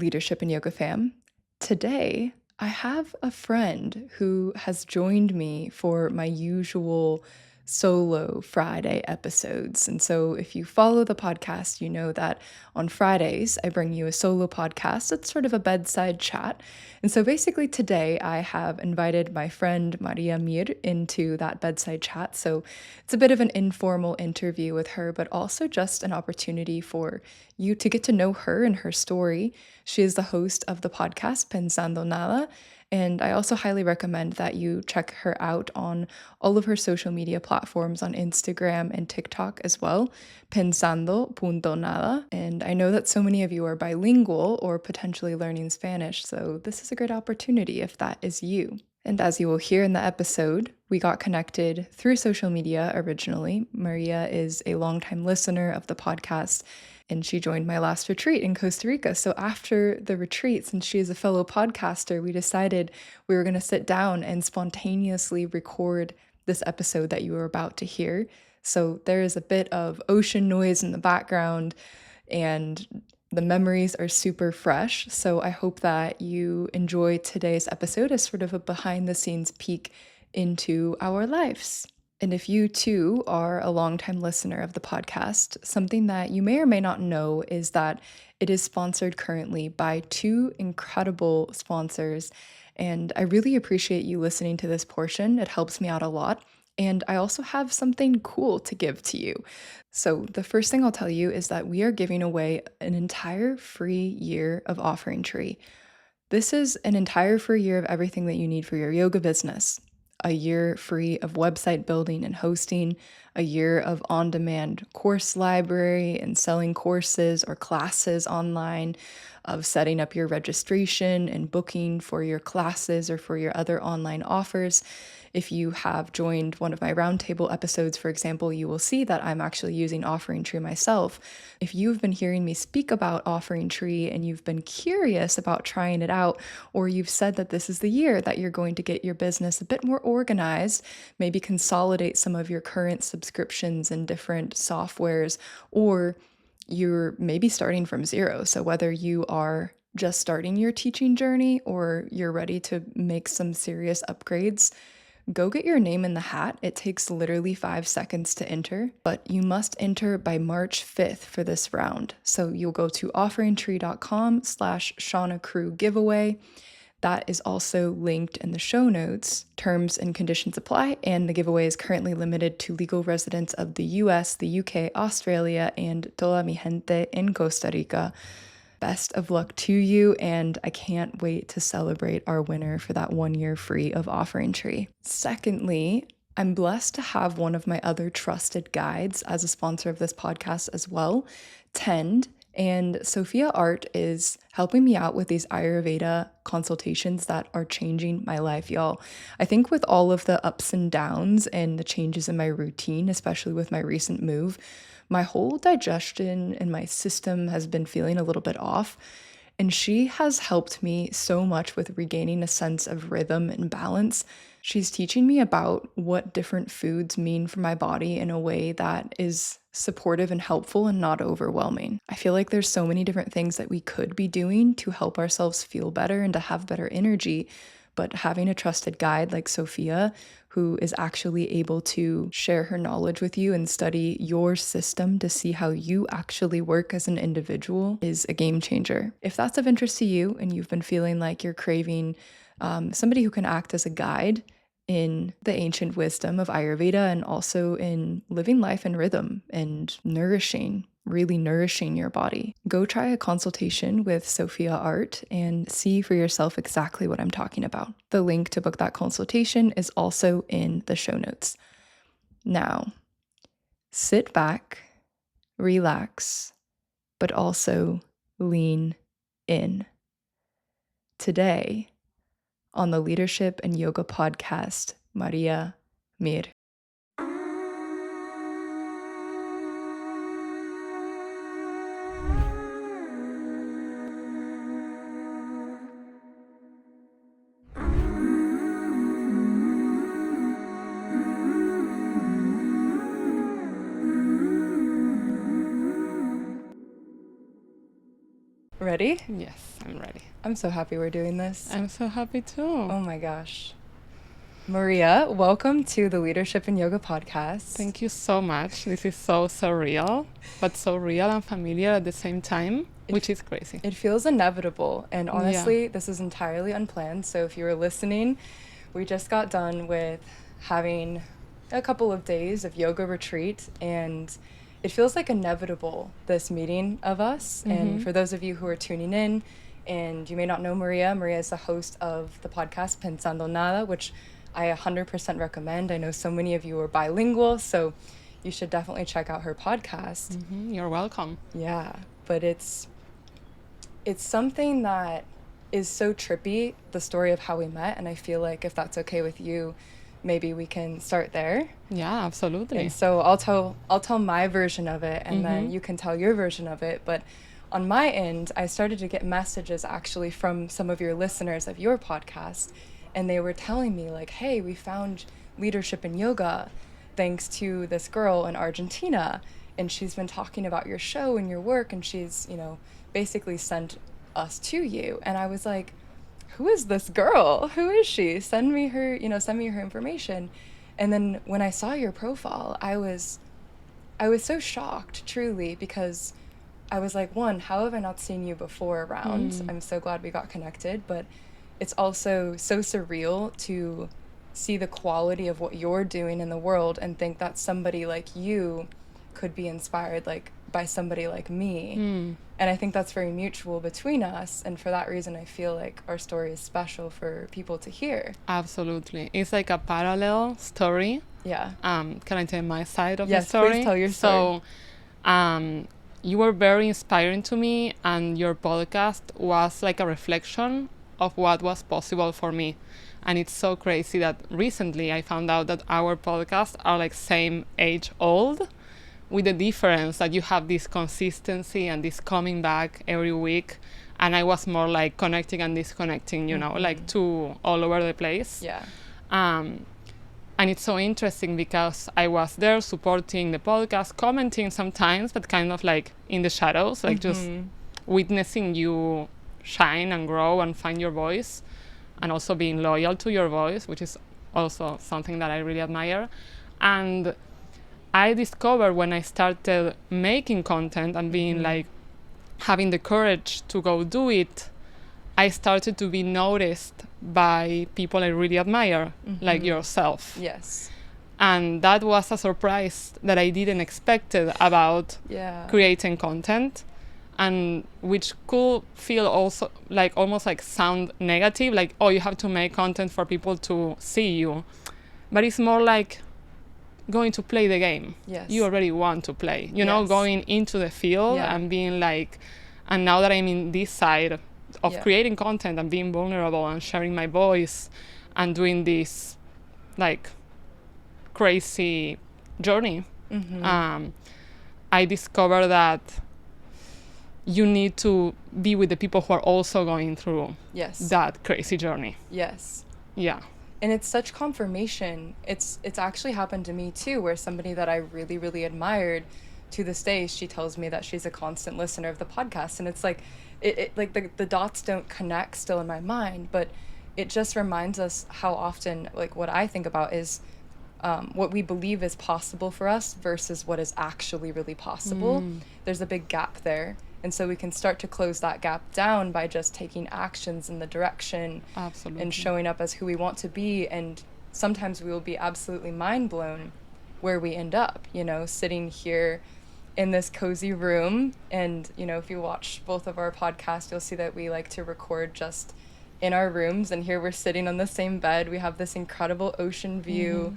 Leadership and Yoga fam. Today, I have a friend who has joined me for my usual solo Friday episodes. And so, if you follow the podcast, you know that on Fridays, I bring you a solo podcast. It's sort of a bedside chat. And so, basically, today I have invited my friend Maria Mir into that bedside chat. So, it's a bit of an informal interview with her, but also just an opportunity for you to get to know her and her story. She is the host of the podcast Pensando Nada, and I also highly recommend that you check her out on all of her social media platforms on Instagram and TikTok as well, pensando.nada. And I know that so many of you are bilingual or potentially learning Spanish, so this is a great opportunity if that is you. And as you will hear in the episode, we got connected through social media originally. Maria is a longtime listener of the podcast, and she joined my last retreat in Costa Rica. So after the retreat, since she is a fellow podcaster, we decided we were going to sit down and spontaneously record this episode that you are about to hear. So there is a bit of ocean noise in the background, and the memories are super fresh. So I hope that you enjoy today's episode as sort of a behind the scenes peek into our lives. And if you too are a longtime listener of the podcast, something that you may or may not know is that it is sponsored currently by two incredible sponsors. And I really appreciate you listening to this portion. It helps me out a lot. And I also have something cool to give to you. So, the first thing I'll tell you is that we are giving away an entire free year of OfferingTree. This is an entire free year of everything that you need for your yoga business. A year free of website building and hosting, a year of on demand course library and selling courses or classes online, of setting up your registration and booking for your classes or for your other online offers. If you have joined one of my roundtable episodes, for example, you will see that I'm actually using OfferingTree myself. If you've been hearing me speak about OfferingTree and you've been curious about trying it out, or you've said that this is the year that you're going to get your business a bit more organized, maybe consolidate some of your current subscriptions and different softwares, or you're maybe starting from zero. So whether you are just starting your teaching journey or you're ready to make some serious upgrades, go get your name in the hat. It takes literally 5 seconds to enter, but you must enter by March 5th for this round. So you'll go to offeringtree.com/Shauna Crew giveaway. That is also linked in the show notes. Terms and conditions apply, and the giveaway is currently limited to legal residents of the US, the UK, Australia, and toda mi gente in Costa Rica. Best of luck to you, and I can't wait to celebrate our winner for that 1 year free of OfferingTree. Secondly, I'm blessed to have one of my other trusted guides as a sponsor of this podcast as well, Tend. And Sophia Art is helping me out with these Ayurveda consultations that are changing my life, y'all. I think with all of the ups and downs and the changes in my routine, especially with my recent move, my whole digestion and my system has been feeling a little bit off. And she has helped me so much with regaining a sense of rhythm and balance. She's teaching me about what different foods mean for my body in a way that is supportive and helpful and not overwhelming. I feel like there's so many different things that we could be doing to help ourselves feel better and to have better energy, but having a trusted guide like Sophia, who is actually able to share her knowledge with you and study your system to see how you actually work as an individual, is a game changer. If that's of interest to you and you've been feeling like you're craving somebody who can act as a guide in the ancient wisdom of Ayurveda and also in living life in rhythm and really nourishing your body, go try a consultation with Sophia Art and see for yourself exactly what I'm talking about. The link to book that consultation is also in the show notes. Now, sit back, relax, but also lean in. Today, on the Leadership and Yoga podcast, Maria Mir. ready? Yes, I'm ready. I'm so happy we're doing this. I'm so happy too. Oh my gosh. Maria, welcome to the Leadership in Yoga podcast. Thank you so much. This is so surreal, but so real and familiar at the same time, which is crazy. It feels inevitable, and honestly, this is entirely unplanned. So if you were listening, we just got done with having a couple of days of yoga retreat, and it feels like inevitable, this meeting of us. And for those of you who are tuning in, and you may not know Maria is the host of the podcast Pensando Nada, which I 100% recommend. I know so many of you are bilingual, so you should definitely check out her podcast. You're welcome. Yeah, but it's something that is so trippy, the story of how we met, and I feel like if that's okay with you, maybe we can start there. Yeah, absolutely. And so I'll tell my version of it, and then you can tell your version of it. But on my end, I started to get messages actually from some of your listeners of your podcast, and they were telling me like, hey, we found leadership in yoga thanks to this girl in Argentina, and she's been talking about your show and your work, and she's, basically sent us to you. And I was like, who is this girl? Who is she? Send me her information. And then when I saw your profile, I was so shocked, truly, because I was like, one, how have I not seen you before around? I'm so glad we got connected, but it's also so surreal to see the quality of what you're doing in the world and think that somebody like you could be inspired like by somebody like me. And I think that's very mutual between us, and for that reason I feel like our story is special for people to hear. Absolutely. It's like a parallel story. Yeah. Can I tell my side of the story? Yes, please tell your story. So, you were very inspiring to me, and your podcast was like a reflection of what was possible for me. And it's so crazy that recently I found out that our podcasts are like same age old, with the difference that you have this consistency and this coming back every week. And I was more like connecting and disconnecting, like two all over the place. Yeah. And it's so interesting because I was there supporting the podcast, commenting sometimes, but kind of like in the shadows, like just witnessing you shine and grow and find your voice, and also being loyal to your voice, which is also something that I really admire. And I discovered when I started making content and being like having the courage to go do it, I started to be noticed by people I really admire, like yourself. Yes. And that was a surprise that I didn't expect about creating content, and which could feel also like almost like sound negative, like, oh, you have to make content for people to see you. But it's more like going to play the game. Yes. You already want to play, going into the field and being like, and now that I'm in this side of creating content and being vulnerable and sharing my voice and doing this like crazy journey, I discovered that you need to be with the people who are also going through that crazy journey. Yes. Yeah. And it's such confirmation. It's actually happened to me too, where somebody that I really, really admired, to this day, she tells me that she's a constant listener of the podcast. And it's like, it like the dots don't connect still in my mind, but it just reminds us how often, like what I think about is what we believe is possible for us versus what is actually really possible. There's a big gap there. And so we can start to close that gap down by just taking actions in the direction and showing up as who we want to be. And sometimes we will be absolutely mind blown where we end up, sitting here in this cozy room. And, if you watch both of our podcasts, you'll see that we like to record just in our rooms. And here we're sitting on the same bed. We have this incredible ocean view.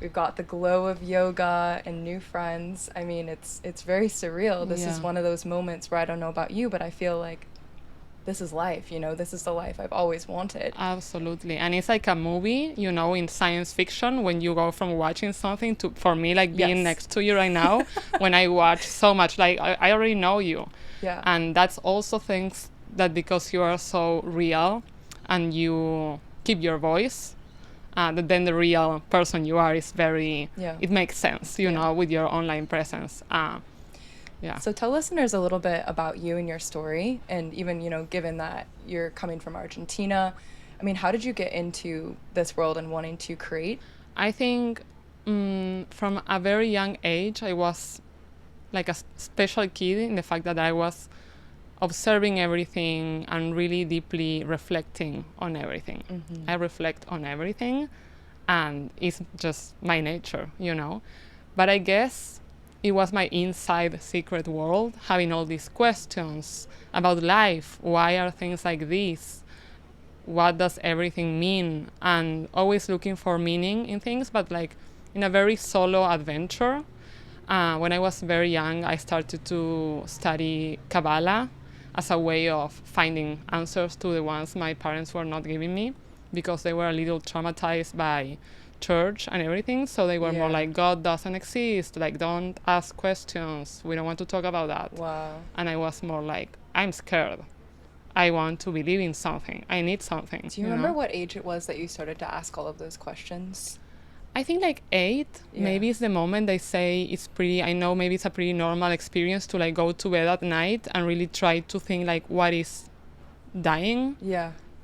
We've got the glow of yoga and new friends. I mean, it's very surreal. This is one of those moments where I don't know about you, but I feel like this is life, this is the life I've always wanted. Absolutely. And it's like a movie, in science fiction, when you go from watching something to, for me, like being next to you right now, when I watch so much, like I already know you. Yeah. And that's also things that because you are so real and you keep your voice, that then the real person you are is very, it makes sense, with your online presence. Yeah. So tell listeners a little bit about you and your story, and even, you know, given that you're coming from Argentina, I mean, how did you get into this world and wanting to create? I think from a very young age, I was like a special kid in the fact that I was observing everything and really deeply reflecting on everything. I reflect on everything, and it's just my nature, you know. But I guess it was my inside secret world, having all these questions about life. Why are things like this? What does everything mean? And always looking for meaning in things, but like in a very solo adventure. When I was very young, I started to study Kabbalah as a way of finding answers to the ones my parents were not giving me, because they were a little traumatized by church and everything. So they were more like, God doesn't exist, like, don't ask questions, we don't want to talk about that. Wow. And I was more like, I'm scared. I want to believe in something. I need something. Do you remember what age it was that you started to ask all of those questions? I think like 8, maybe it's the moment they say it's pretty, I know maybe it's a pretty normal experience to like go to bed at night and really try to think like what is dying,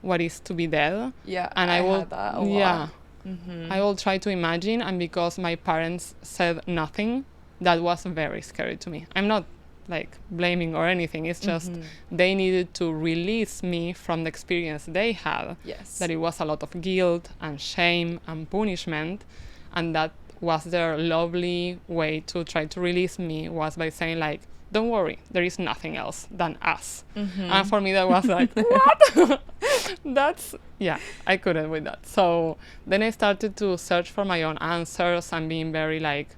what is to be dead. And I will, had that a lot. I will try to imagine, and because my parents said nothing, that was very scary to me. I'm not like blaming or anything, it's just they needed to release me from the experience they had. That it was a lot of guilt and shame and punishment, and that was their lovely way to try to release me, was by saying like, don't worry, there is nothing else than us. And for me that was like, what? That's, I couldn't with that. So then I started to search for my own answers and being very like,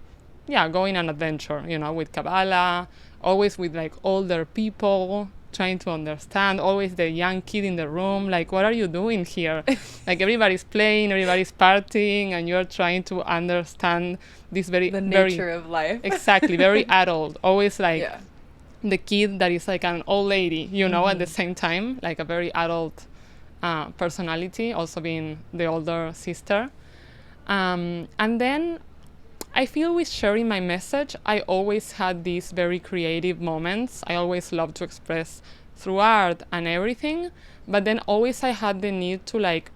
going on adventure, you know, with Kabbalah, always with like older people, trying to understand, always the young kid in the room, like, what are you doing here? Like everybody's playing, everybody's partying, and you're trying to understand this the nature of life. Exactly, very adult, always like the kid that is like an old lady, you know, at the same time, like a very adult personality, also being the older sister. And then I feel with sharing my message, I always had these very creative moments. I always loved to express through art and everything, but then always I had the need to like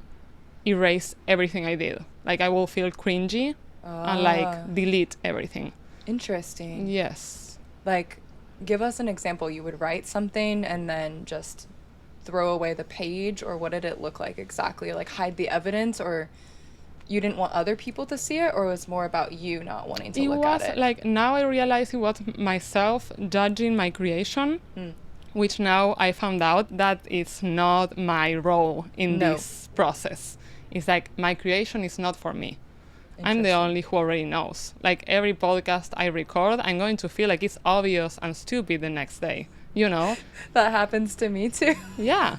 erase everything I did. Like I will feel cringy and like delete everything. Interesting. Yes. Like, give us an example. You would write something and then just throw away the page, or what did it look like exactly? Like hide the evidence, or you didn't want other people to see it, or it was more about you not wanting to look at it? It was like, now I realize it was myself judging my creation, which now I found out that it's not my role in this process. It's like my creation is not for me. I'm the only who already knows. Like every podcast I record, I'm going to feel like it's obvious and stupid the next day, you know? That happens to me too. Yeah.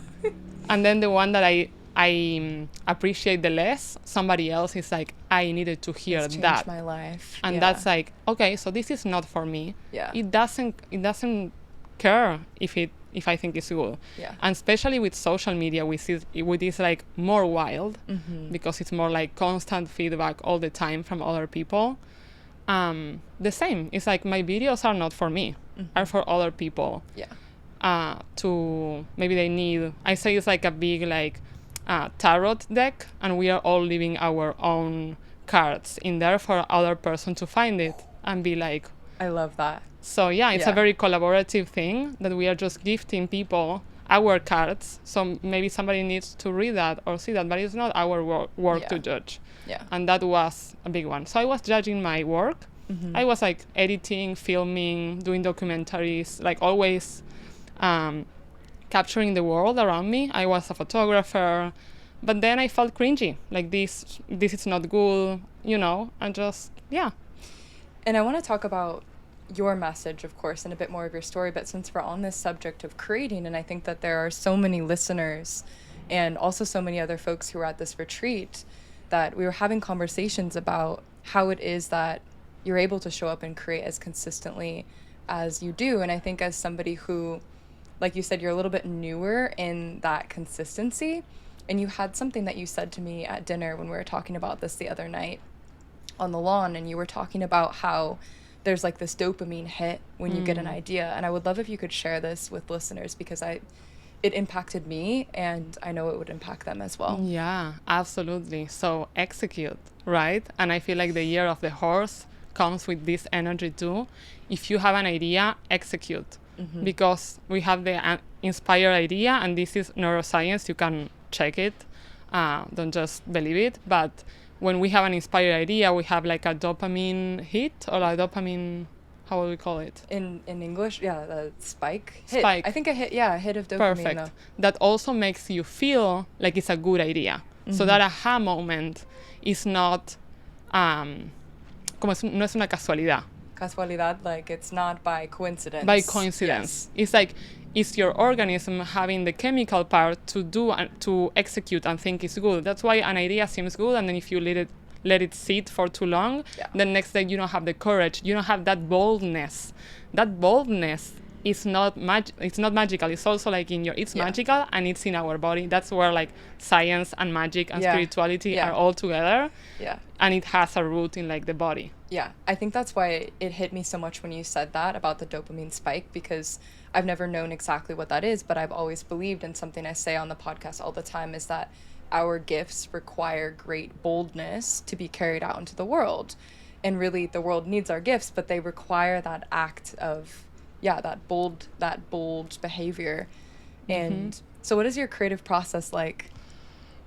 And then the one that I appreciate the less, somebody else is like, I needed to hear it's that. Changed my life. And that's like, okay, so this is not for me. Yeah. It doesn't care if I think it's good. Yeah. And especially with social media, with this like more wild, because it's more like constant feedback all the time from other people. The same. It's like my videos are not for me, are for other people. Yeah. To maybe they need, I say it's like a big like tarot deck, and we are all leaving our own cards in there for other person to find it and be like, I love that. So it's a very collaborative thing that we are just gifting people our cards, so maybe somebody needs to read that or see that, but it's not our work to judge. And that was a big one. So I was judging my work. I was like editing, filming, doing documentaries, like always capturing the world around me. I was a photographer, but then I felt cringy, like this is not good, you know, and just And I want to talk about your message, of course, and a bit more of your story, but since we're on this subject of creating, and I think that there are so many listeners and also so many other folks who are at this retreat, that we were having conversations about how it is that you're able to show up and create as consistently as you do. And I think as somebody who, like you said, you're a little bit newer in that consistency, and you had something that you said to me at dinner when we were talking about this the other night on the lawn, and you were talking about how there's like this dopamine hit when you get an idea. And I would love if you could share this with listeners, because it impacted me, and I know it would impact them as well. Yeah, absolutely. So execute, right? And I feel like the year of the horse comes with this energy too. If you have an idea, execute. Because we have the inspired idea, and this is neuroscience. You can check it. Don't just believe it. But when we have an inspired idea, we have like a dopamine hit, or a dopamine, how would we call it? In English, yeah, the spike. Hit. Spike. I think a hit, a hit of dopamine. Perfect. Though. That also makes you feel like it's a good idea. So that aha moment is not, no es una casualidad. Casualidad, like it's not by coincidence. By coincidence. Yes. It's like, it's your organism having the chemical part to do and to execute and think it's good. That's why an idea seems good, and then if you let it sit for too long, the next day you don't have the courage, you don't have that boldness. That boldness is not it's not magical. It's also like it's magical, and it's in our body. That's where like science and magic and spirituality are all together. Yeah. And it has a root in like the body. Yeah. I think that's why it hit me so much when you said that about the dopamine spike, because I've never known exactly what that is, but I've always believed, in something I say on the podcast all the time, is that our gifts require great boldness to be carried out into the world. And really the world needs our gifts, but they require that act of that bold behavior. And so what is your creative process like?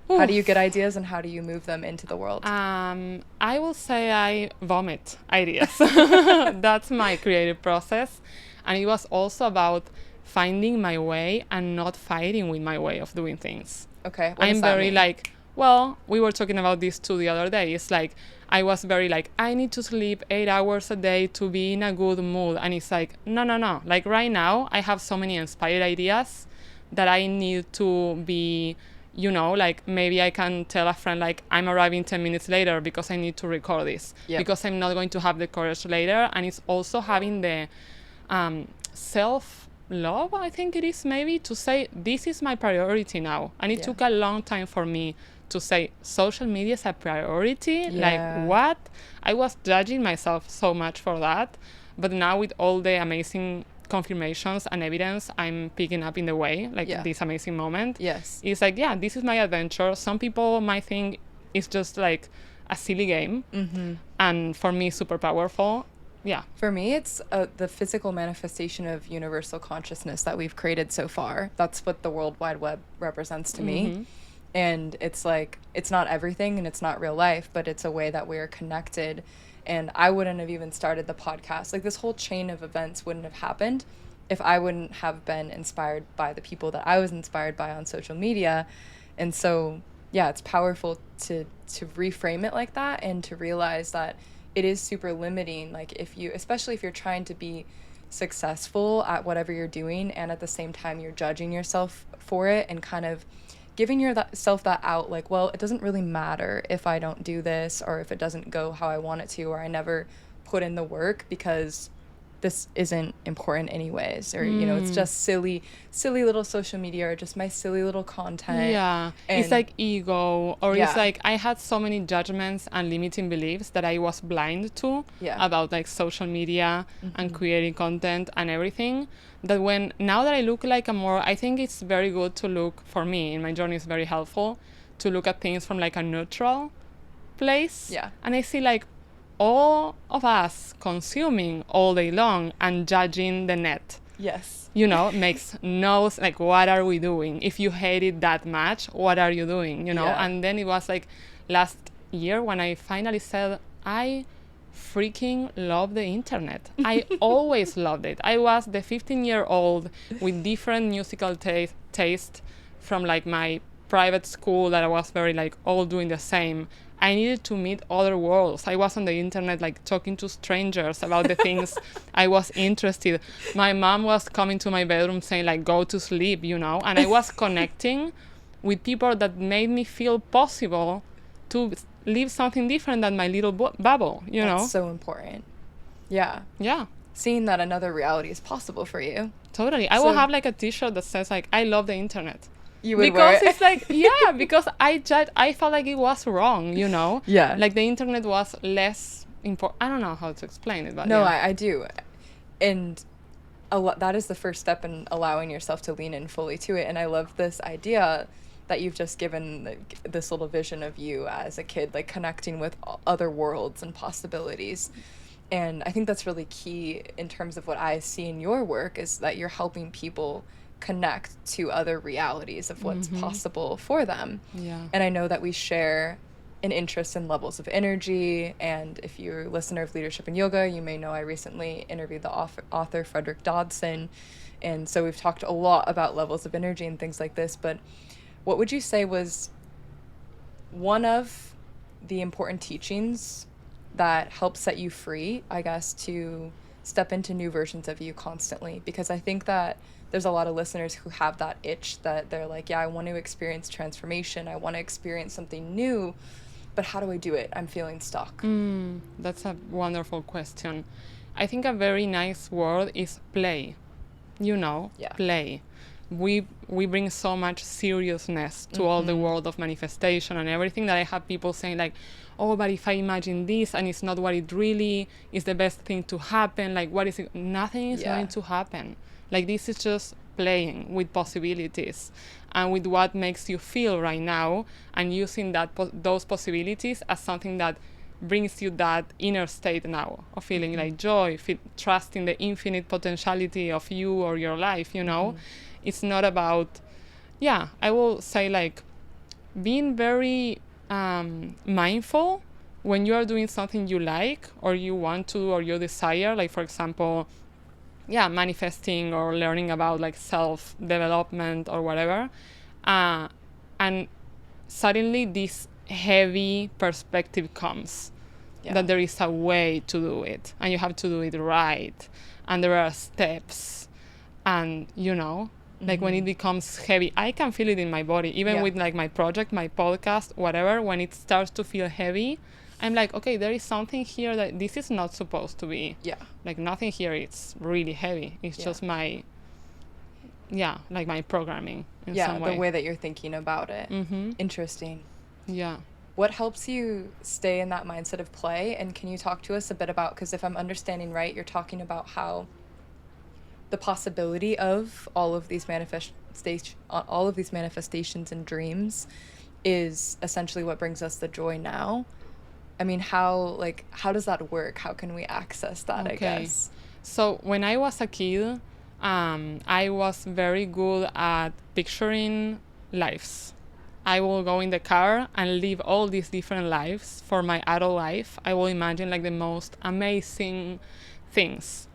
How do you get ideas, and how do you move them into the world? I will say I vomit ideas. That's my creative process. And it was also about finding my way and not fighting with my way of doing things. Okay. I'm very like, well, we were talking about this too the other day. It's like, I was very like, I need to sleep 8 hours a day to be in a good mood. And it's like, no. Like right now, I have so many inspired ideas that I need to be, like maybe I can tell a friend like, I'm arriving 10 minutes later because I need to record this. Because I'm not going to have the courage later. And it's also having the self-love, I think it is, maybe, to say, this is my priority now. And it took a long time for me to say, social media is a priority. Like, what? I was judging myself so much for that. But now with all the amazing confirmations and evidence I'm picking up in the way, like this amazing moment. Yes. It's like, this is my adventure. Some people might think it's just like a silly game. And for me, super powerful. Yeah. For me, it's the physical manifestation of universal consciousness that we've created so far. That's what the World Wide Web represents to me. And it's like, it's not everything and it's not real life, but it's a way that we are connected. And I wouldn't have even started the podcast. Like, this whole chain of events wouldn't have happened if I wouldn't have been inspired by the people that I was inspired by on social media. And so, it's powerful to reframe it like that, and to realize that it is super limiting. Like, especially if you're trying to be successful at whatever you're doing, and at the same time you're judging yourself for it, and kind of giving yourself that out, like, well, it doesn't really matter if I don't do this, or if it doesn't go how I want it to, or I never put in the work, because this isn't important anyways, or it's just silly little social media, or just my silly little content. And it's like ego, or it's like I had so many judgments and limiting beliefs that I was blind to about like social media and creating content and everything, that now that I look like I think it's very good to look, for me in my journey, it's very helpful to look at things from like a neutral place. And I see like all of us consuming all day long and judging the net. Makes no, like, what are we doing? If you hate it that much, what are you doing? And then it was like last year when I finally said, I freaking love the internet. I always loved it. I was the 15-year-old with different musical taste from like my private school that I was very like all doing the same. I needed to meet other worlds. I was on the internet like talking to strangers about the things I was interested. My mom was coming to my bedroom saying like, go to sleep, and I was connecting with people that made me feel possible to live something different than my little bubble, That's so important. Yeah. Seeing that another reality is possible for you. Totally. I will have like a t-shirt that says like, I love the internet. You would wear it? It's like, because I felt like it was wrong, like the internet was less I don't know how to explain it, but No, yeah. I do. And that is the first step in allowing yourself to lean in fully to it. And I love this idea that you've just given, this little vision of you as a kid, like connecting with other worlds and possibilities. And I think that's really key in terms of what I see in your work, is that you're helping people connect to other realities of what's possible for them. Yeah. And I know that we share an interest in levels of energy. And if you're a listener of Leadership and Yoga, you may know I recently interviewed the author Frederick Dodson. And so we've talked a lot about levels of energy and things like this. But what would you say was one of the important teachings that helps set you free, I guess, to step into new versions of you constantly? Because I think that there's a lot of listeners who have that itch that they're like, yeah, I want to experience transformation. I want to experience something new. But how do I do it? I'm feeling stuck. That's a wonderful question. I think a very nice word is play. Play. We bring so much seriousness to all the world of manifestation and everything, that I have people saying like, oh, but if I imagine this and it's not what it really is, the best thing to happen, like what is it? Nothing is going to happen. Like, this is just playing with possibilities and with what makes you feel right now, and using those possibilities as something that brings you that inner state now of feeling like joy, trusting the infinite potentiality of you or your life, It's not about, I will say, like, being very mindful when you are doing something you like or you want to or you desire, like, for example, manifesting or learning about like self-development or whatever, and suddenly this heavy perspective comes that there is a way to do it and you have to do it right, and there are steps, and like when it becomes heavy, I can feel it in my body, even with like my project, my podcast, whatever. When it starts to feel heavy, I'm like, okay, there is something here that this is not supposed to be. Like, nothing here is really heavy. It's just my, like my programming in some way. The way that you're thinking about it. Interesting. Yeah. What helps you stay in that mindset of play? And can you talk to us a bit about, because if I'm understanding right, you're talking about how the possibility of all of these manifestations and dreams is essentially what brings us the joy now. I mean, how does that work? How can we access that, I guess? So when I was a kid, I was very good at picturing lives. I will go in the car and live all these different lives for my adult life. I will imagine like the most amazing things.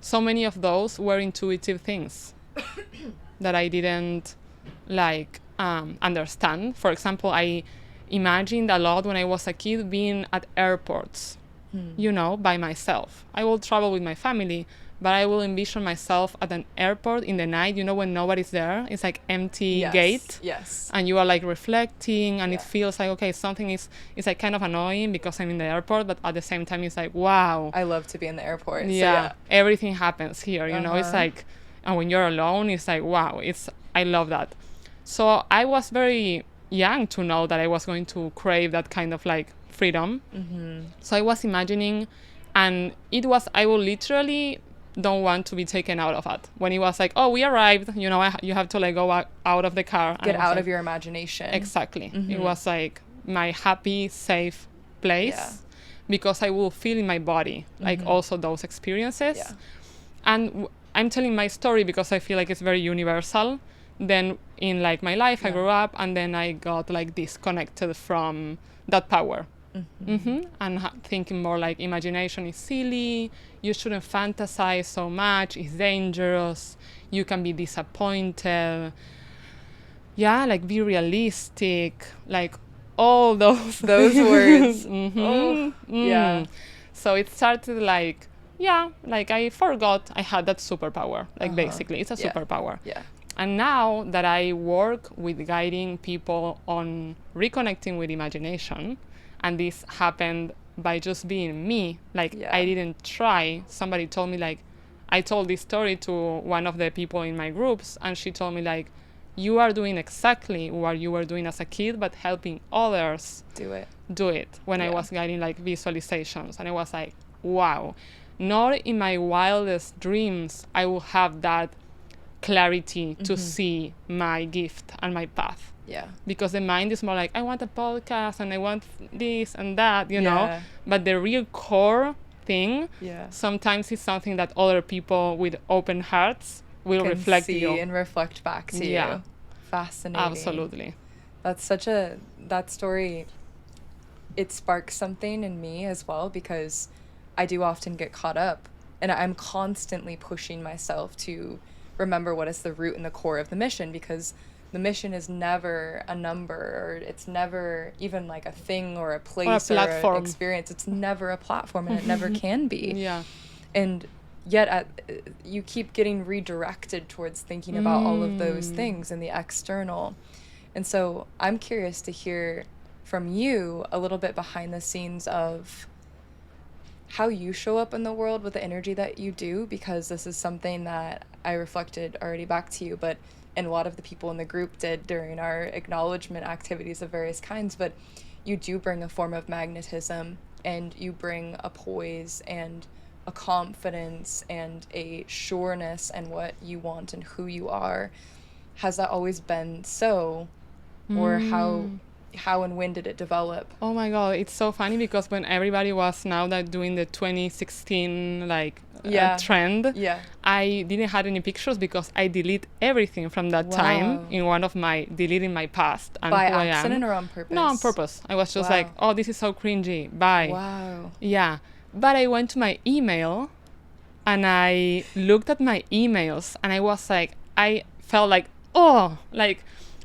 So many of those were intuitive things that I didn't like understand. For example, I imagined a lot when I was a kid being at airports, by myself. I will travel with my family, but I will envision myself at an airport in the night, when nobody's there. It's like empty gate. Yes. And you are like reflecting, and it feels like, okay, something it's like kind of annoying because I'm in the airport, but at the same time it's like, wow. I love to be in the airport. Yeah. So everything happens here, it's like, and when you're alone, it's like, wow, I love that. So I was very young to know that I was going to crave that kind of like freedom. So I was imagining, and I will literally don't want to be taken out of it. When it was like, oh, we arrived, you have to like go out of the car. Get out of your imagination. Exactly. It was like my happy, safe place, because I will feel in my body like also those experiences. And I'm telling my story because I feel like it's very universal. Then in like my life, I grew up, and then I got like disconnected from that power. And thinking more like imagination is silly, you shouldn't fantasize so much, it's dangerous, you can be disappointed, like be realistic, like all those words. So it started like I forgot I had that superpower, like basically it's a superpower. And now that I work with guiding people on reconnecting with imagination, and this happened by just being me, like I didn't try. Somebody told me, like, I told this story to one of the people in my groups, and she told me like, you are doing exactly what you were doing as a kid, but helping others do it. When I was getting like visualizations. And I was like, wow, not in my wildest dreams I will have that clarity to see my gift and my path. Yeah. Because the mind is more like, I want a podcast and I want this and that, you know. But the real core thing sometimes is something that other people with open hearts will can reflect see you and reflect back to you. Fascinating. Absolutely. That's that story, it sparks something in me as well, because I do often get caught up, and I'm constantly pushing myself to remember what is the root and the core of the mission, because the mission is never a number, or it's never even like a thing or a place or an experience. It's never a platform, and it never can be. Yeah. And yet you keep getting redirected towards thinking about all of those things in the external. And so I'm curious to hear from you a little bit behind the scenes of how you show up in the world with the energy that you do, because this is something that I reflected already back to you, and a lot of the people in the group did during our acknowledgement activities of various kinds. But you do bring a form of magnetism, and you bring a poise and a confidence and a sureness in what you want and who you are. Has that always been so? Or how and when did it develop? Oh my God, it's so funny, because when everybody was now that doing the 2016 trend, I didn't have any pictures, because I delete everything from that time in one of my deleting my past and by who accident I am. or on purpose? No, on purpose. I was just like, oh, this is so cringy. Bye. Wow. Yeah, but I went to my email and I looked at my emails, and I was like, I felt like, oh, like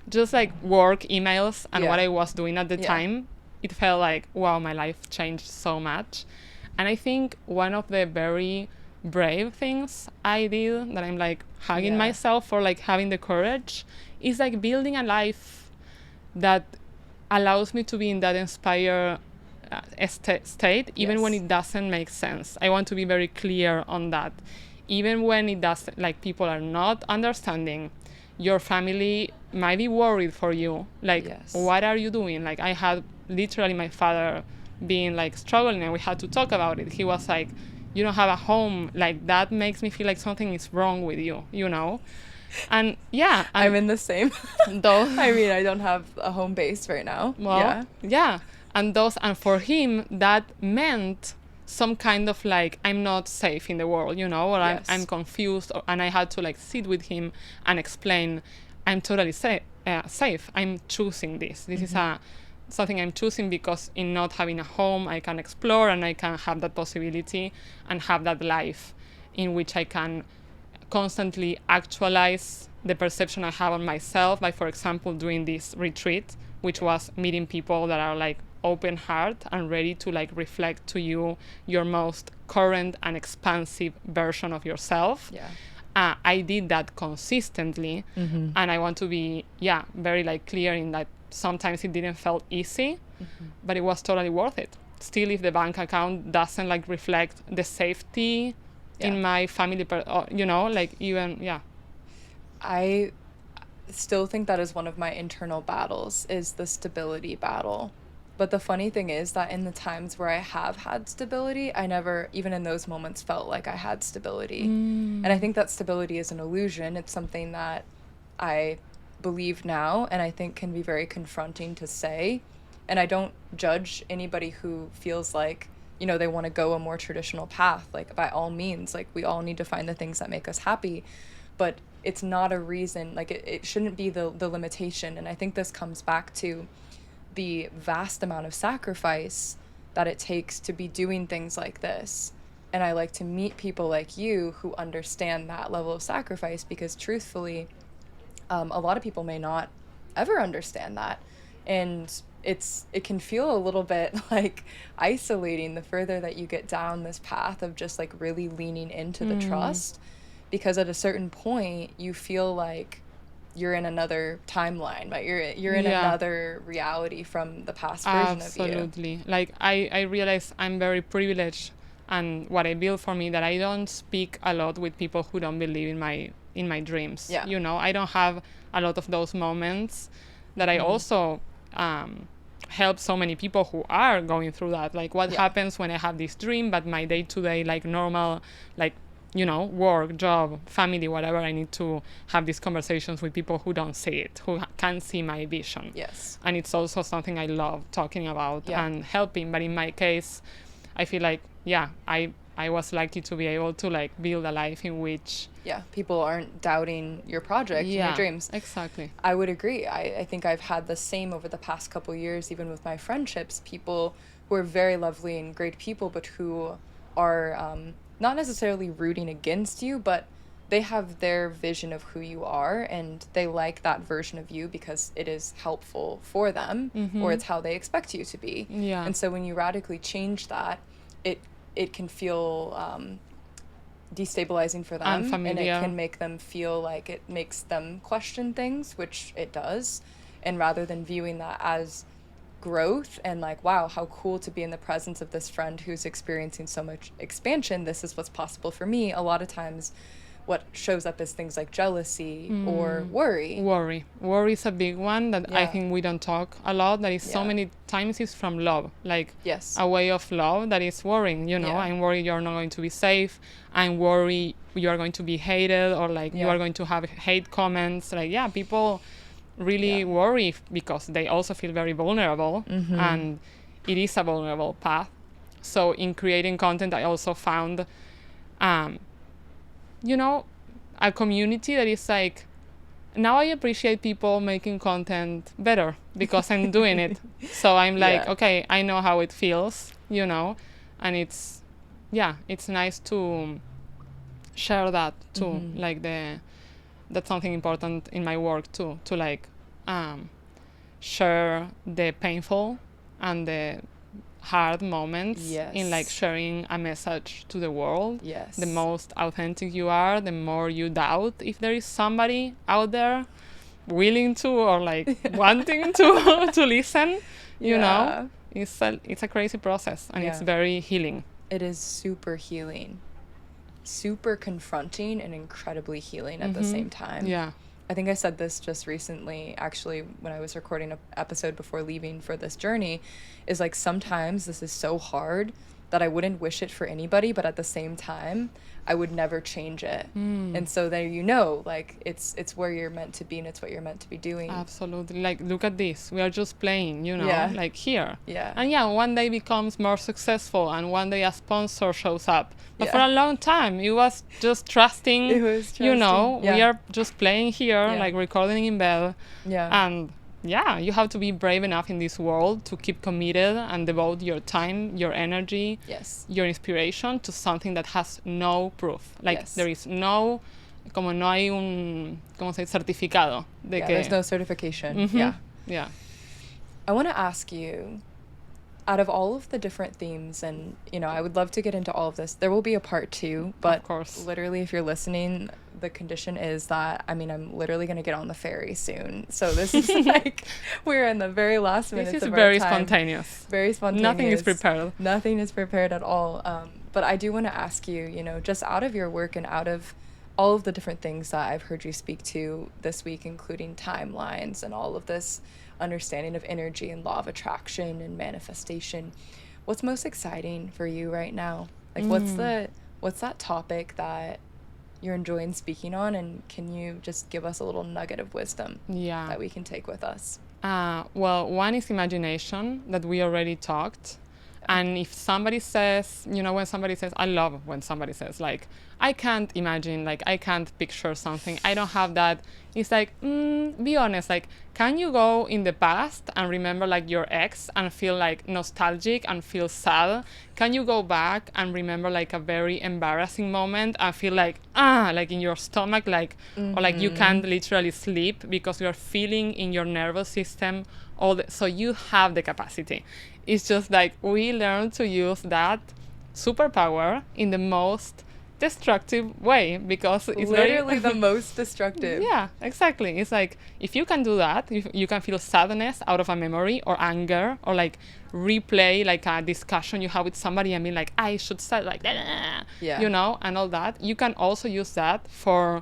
just like work emails and what I was doing at the time, it felt like, wow, my life changed so much. And I think one of the very brave things I did, that I'm like hugging myself for like having the courage, is like building a life that allows me to be in that inspired state, even when it doesn't make sense. I want to be very clear on that. Even when it doesn't, like people are not understanding, your family might be worried for you. Like, what are you doing? Like, I had literally my father being like struggling, and we had to talk about it. He was like, you don't have a home. Like, that makes me feel like something is wrong with you, you know? And yeah. And I'm in the same. though, I mean, I don't have a home base right now. Well, yeah. And for him, that meant some kind of like, I'm not safe in the world, you know, or I'm confused, and I had to like sit with him and explain, I'm totally safe. I'm choosing this. This is something I'm choosing, because in not having a home, I can explore, and I can have that possibility and have that life in which I can constantly actualize the perception I have on myself by, for example, doing this retreat, which was meeting people that are like open heart and ready to like reflect to you your most current and expansive version of yourself. I did that consistently, and I want to be very like clear in that sometimes it didn't feel easy, but it was totally worth it. Still, if the bank account doesn't like reflect the safety in my family, you know, like even I still think that is one of my internal battles, is the stability battle. But the funny thing is that in the times where I have had stability, I never, even in those moments, felt like I had stability. And I think that stability is an illusion. It's something that I believe now, and I think can be very confronting to say. And I don't judge anybody who feels like, you know, they want to go a more traditional path. Like, by all means, like, we all need to find the things that make us happy. But it's not a reason, like, it shouldn't be the limitation. And I think this comes back to the vast amount of sacrifice that it takes to be doing things like this. And I like to meet people like you who understand that level of sacrifice, because truthfully, a lot of people may not ever understand that. And it can feel a little bit like isolating the further that you get down this path of just like really leaning into the trust, because at a certain point you feel like you're in another timeline, right? You're in another reality from the past version of you. Absolutely. Like I realize I'm very privileged, and what I build for me, that I don't speak a lot with people who don't believe in my in my dreams. Yeah. You know, I don't have a lot of those moments that I also help so many people who are going through that. Like, what happens when I have this dream, but my day-to-day, like, normal, like, you know, work, job, family, whatever, I need to have these conversations with people who don't see it, who can't see my vision. Yes. And it's also something I love talking about and helping. But in my case, I feel like, I was lucky to be able to, like, build a life in which... Yeah, people aren't doubting your project and your dreams. Exactly. I would agree. I think I've had the same over the past couple years, even with my friendships, people who are very lovely and great people, but who are not necessarily rooting against you, but they have their vision of who you are, and they like that version of you because it is helpful for them, or it's how they expect you to be. Yeah. And so when you radically change that, it can feel destabilizing for them, unfamiliar. And it can make them feel like it makes them question things, which it does. And rather than viewing that as growth and like, wow, how cool to be in the presence of this friend who's experiencing so much expansion, this is what's possible for me, a lot of times what shows up is things like jealousy or worry. Worry is a big one that I think we don't talk a lot. That is so many times is from love, like a way of love that is worrying, you know. I'm worried you're not going to be safe. I'm worried you are going to be hated, or like you are going to have hate comments. Like, people really worry because they also feel very vulnerable, and it is a vulnerable path. So in creating content, I also found you know, a community that is like, now I appreciate people making content better because I'm doing it. So I'm like, okay, I know how it feels, you know, and it's nice to share that too. Like that's something important in my work too, to like share the painful and the hard moments in like sharing a message to the world. The most authentic you are, the more you doubt if there is somebody out there willing to, or like wanting to listen, you know. It's a crazy process, and it's very healing. It is super healing, super confronting, and incredibly healing at the same time. I think I said this just recently, actually, when I was recording an episode before leaving for this journey, is like, sometimes this is so hard that I wouldn't wish it for anybody, but at the same time, I would never change it. And so then, you know, like, it's where you're meant to be, and it's what you're meant to be doing. Absolutely. Like, look at this. We are just playing, you know, like here. And one day becomes more successful, and one day a sponsor shows up. But for a long time, it was just trusting, you know, we are just playing here, like recording in bed. And you have to be brave enough in this world to keep committed and devote your time, your energy, your inspiration to something that has no proof. Like, there is no, como no hay un, ¿cómo se dice? Certificado. De que, there's no certification. I want to ask you, out of all of the different themes, and, you know, I would love to get into all of this. There will be a part 2, but literally, if you're listening, the condition is that, I mean, I'm literally going to get on the ferry soon. So this is like, we're in the very last minutes of our time. This is very spontaneous. Very spontaneous. Nothing is prepared. Nothing is prepared at all. But I do want to ask you, you know, just out of your work and out of all of the different things that I've heard you speak to this week, including timelines and all of this understanding of energy and law of attraction and manifestation, what's most exciting for you right now? Like, what's that topic that you're enjoying speaking on, and can you just give us a little nugget of wisdom that we can take with us? Well, one is imagination, that we already talked. And if somebody says, you know, when somebody says, I love when somebody says, like, I can't imagine, like, I can't picture something, I don't have that. It's like, be honest, like, can you go in the past and remember, like, your ex and feel, like, nostalgic and feel sad? Can you go back and remember, like, a very embarrassing moment and feel like in your stomach, like, or like you can't literally sleep because you're feeling in your nervous system so you have the capacity. It's just like we learn to use that superpower in the most destructive way, because it's literally the most destructive. Yeah, exactly. It's like, if you can do that, if you can feel sadness out of a memory, or anger, or like replay like a discussion you have with somebody and be like, I should say like, you know, and all that. You can also use that for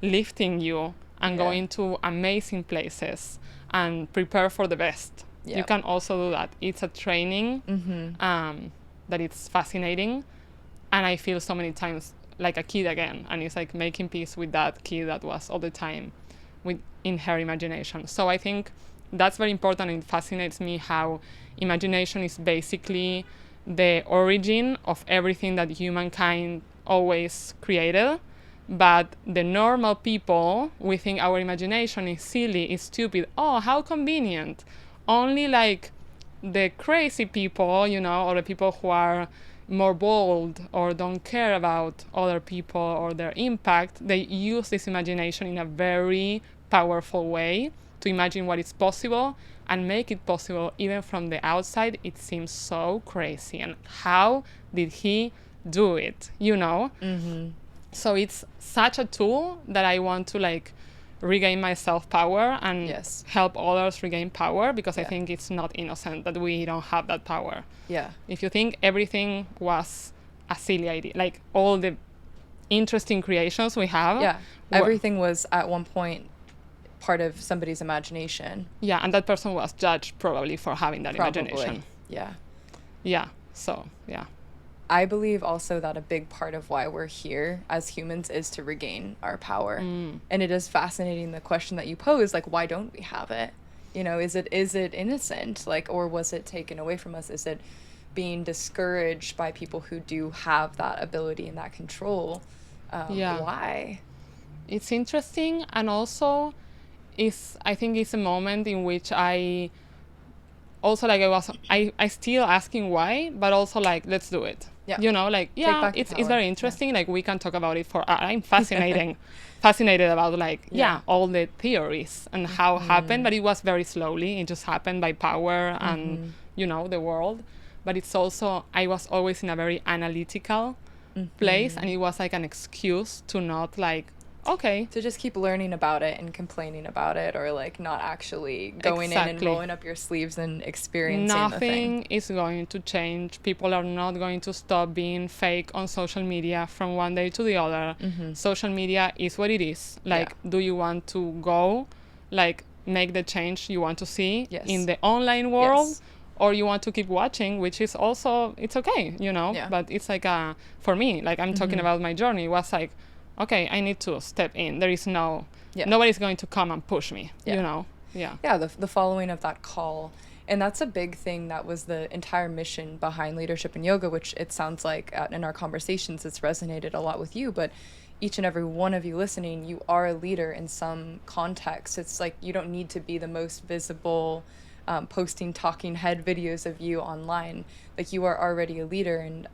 lifting you and going to amazing places and prepare for the best. You can also do that. It's a training that it's fascinating. And I feel so many times like a kid again. And it's like making peace with that kid that was all the time in her imagination. So I think that's very important. It fascinates me how imagination is basically the origin of everything that humankind always created. But the normal people, we think our imagination is silly, is stupid. Oh, how convenient. Only like the crazy people, you know, or the people who are more bold or don't care about other people or their impact, they use this imagination in a very powerful way to imagine what is possible and make it possible even from the outside. It seems so crazy. And how did he do it, you know? So it's such a tool that I want to like regain my self-power and help others regain power, because I think it's not innocent that we don't have that power. If you think everything was a silly idea, like all the interesting creations we have. Everything was at one point part of somebody's imagination. And that person was judged probably for having that imagination. So I believe also that a big part of why we're here as humans is to regain our power. And it is fascinating, the question that you pose, like, why don't we have it? You know, is it innocent? Like, or was it taken away from us? Is it being discouraged by people who do have that ability and that control? Why? It's interesting. And also I think it's a moment in which I also like I still asking why, but also like, let's do it. You know, like, it's very interesting. Like, we can talk about it for, I'm fascinated about like, all the theories and how it happened, but it was very slowly. It just happened by power and, you know, the world. But it's also, I was always in a very analytical place, and it was like an excuse to not like, to just keep learning about it and complaining about it, or like not actually going in and rolling up your sleeves and experiencing the thing. Nothing is going to change. People are not going to stop being fake on social media from one day to the other. Social media is what it is. Like, do you want to go like make the change you want to see in the online world, or you want to keep watching, which is also, it's okay, you know. But it's like for me, like, I'm talking about my journey. It was like, okay, I need to step in. There is nobody's going to come and push me, you know? The following of that call. And that's a big thing. That was the entire mission behind leadership in yoga, which it sounds like in our conversations, it's resonated a lot with you. But each and every one of you listening, you are a leader in some context. It's like, you don't need to be the most visible, posting talking head videos of you online. Like, you are already a leader. And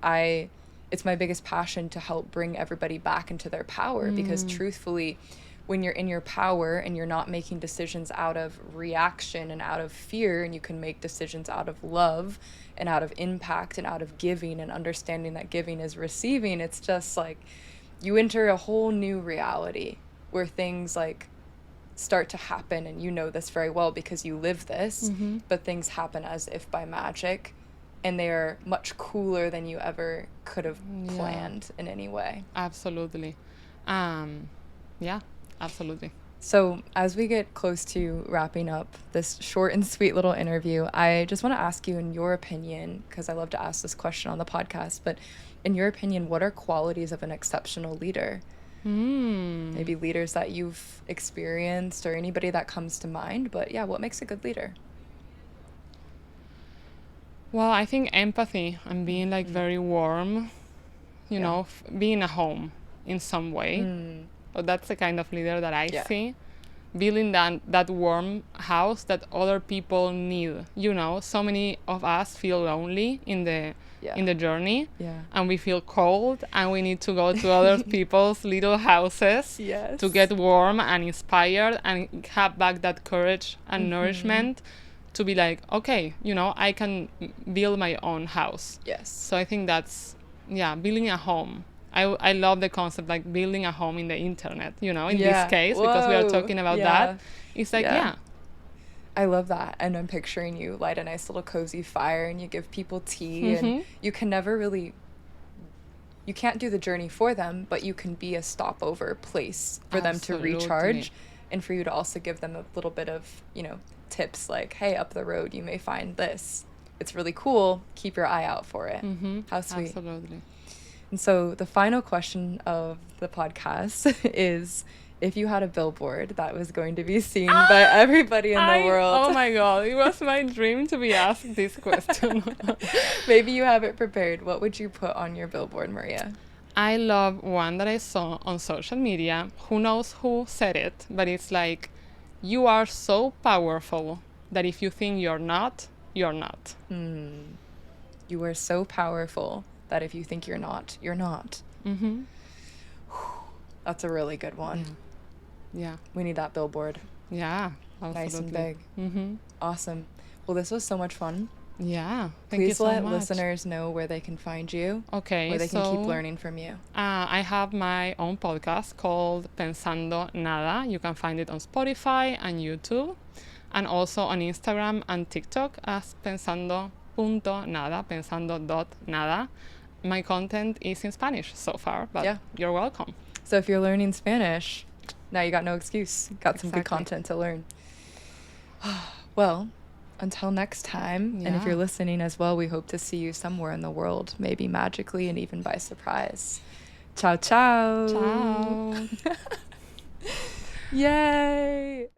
it's my biggest passion to help bring everybody back into their power, because truthfully, when you're in your power and you're not making decisions out of reaction and out of fear, and you can make decisions out of love and out of impact and out of giving and understanding that giving is receiving, it's just like you enter a whole new reality where things like start to happen. And you know this very well because you live this, but things happen as if by magic. And they are much cooler than you ever could have planned in any way. Absolutely. Absolutely. So as we get close to wrapping up this short and sweet little interview, I just want to ask you, in your opinion, because I love to ask this question on the podcast, but in your opinion, what are qualities of an exceptional leader? Maybe leaders that you've experienced or anybody that comes to mind, but what makes a good leader? Well, I think empathy and being like very warm, you know, being a home in some way. But that's the kind of leader that I see. Building that warm house that other people need. You know, so many of us feel lonely in the journey, and we feel cold, and we need to go to other people's little houses to get warm and inspired and have back that courage and nourishment. To be like, okay, you know, I can build my own house. So I think that's, building a home. I love the concept, like building a home in the internet, you know, in this case, because we are talking about that. It's like, I love that. And I'm picturing you light a nice little cozy fire and you give people tea, and you can you can't do the journey for them, but you can be a stopover place for them to Absolutely. recharge, and for you to also give them a little bit of, tips like, hey, up the road you may find this. It's really cool. Keep your eye out for it. How sweet. Absolutely. And so the final question of the podcast is, if you had a billboard that was going to be seen by everybody in the world. Oh my God, it was my dream to be asked this question. Maybe you have it prepared. What would you put on your billboard, Maria? I love one that I saw on social media. Who knows who said it, but it's like, you are so powerful that if you think you're not, you're not. You are so powerful that if you think you're not, you're not. That's a really good one. Yeah. We need that billboard. Yeah. Absolutely. Nice and big. Awesome. Well, this was so much fun. Yeah. Thank you Please so let much. listeners know where they can find you. Okay. Where they can keep learning from you. I have my own podcast called Pensando Nada. You can find it on Spotify and YouTube, and also on Instagram and TikTok as pensando.nada, pensando.nada. My content is in Spanish so far, but you're welcome. So if you're learning Spanish, now you got no excuse. Got some good content to learn. Well, until next time, and if you're listening as well, we hope to see you somewhere in the world, maybe magically and even by surprise. Ciao, ciao. Ciao. Yay.